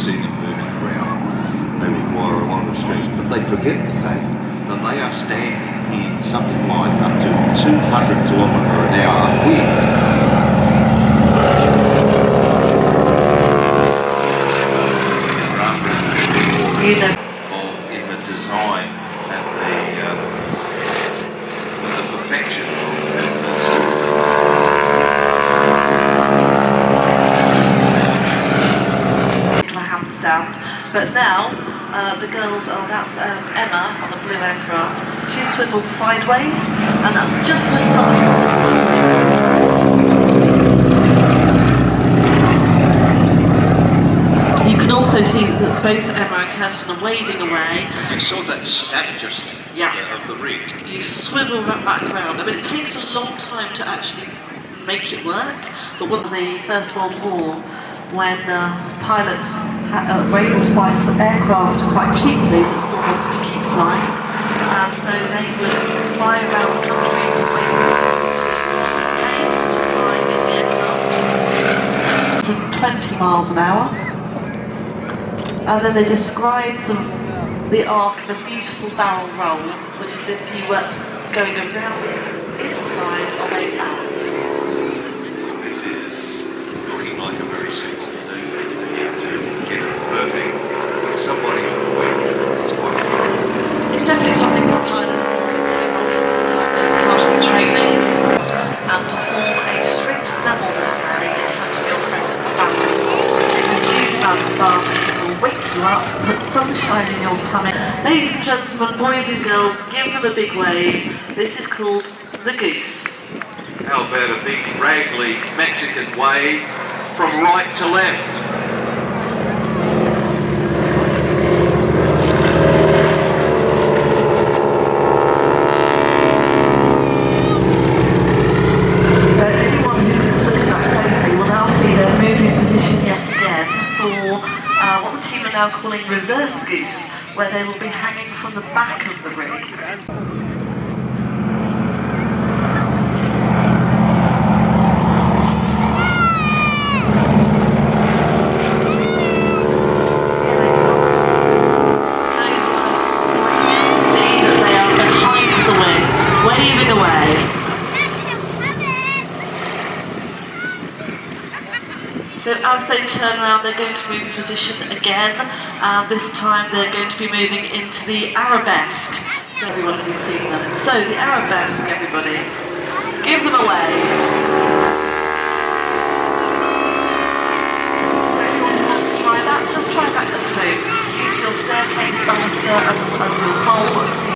see them moving around, they require a lot of strength, but they forget the fact that they are standing in something like up to 200 km/h wind. Involved in the design and the perfection of that to a handstand, but now the girls, that's Emma on the blue aircraft, she's swiveled sideways, and that's just her stomach muscles. You can also see that both Emma and Kirsten are waving away. You saw that snap just of the rig. You swivel that back round. I mean, it takes a long time to actually make it work, but one of the First World War, when pilots were able to buy some aircraft quite cheaply but still wanted to keep flying, so they would fly around the country persuading people to fly in the aircraft 120 miles an hour. And then they described the arc of a beautiful barrel roll, which is if you were going around the inside of a barrel. This is looking like a very simple maneuver, and yet to get it perfect with somebody on the wing is quite difficult. It's definitely something that pilots can learn as part of the training and perform a strict level display in front of your friends and family. It's a huge amount of fun. Wake you up, put sunshine in your tummy. Ladies and gentlemen, boys and girls, give them a big wave. This is called the goose. How about a big ragly Mexican wave from right to left? So anyone who can look at that closely will now see their moving position yet again for what the team are now calling reverse goose, where they will be hanging from the back of the rig. To see that they are behind the wing, waving away. So as they turn around, they're going to move position again. This time they're going to be moving into the arabesque. So everyone who's seen them. So the arabesque, everybody. Give them a wave. So anyone who wants to try that, just try that at home. Use your staircase banister as your pole and see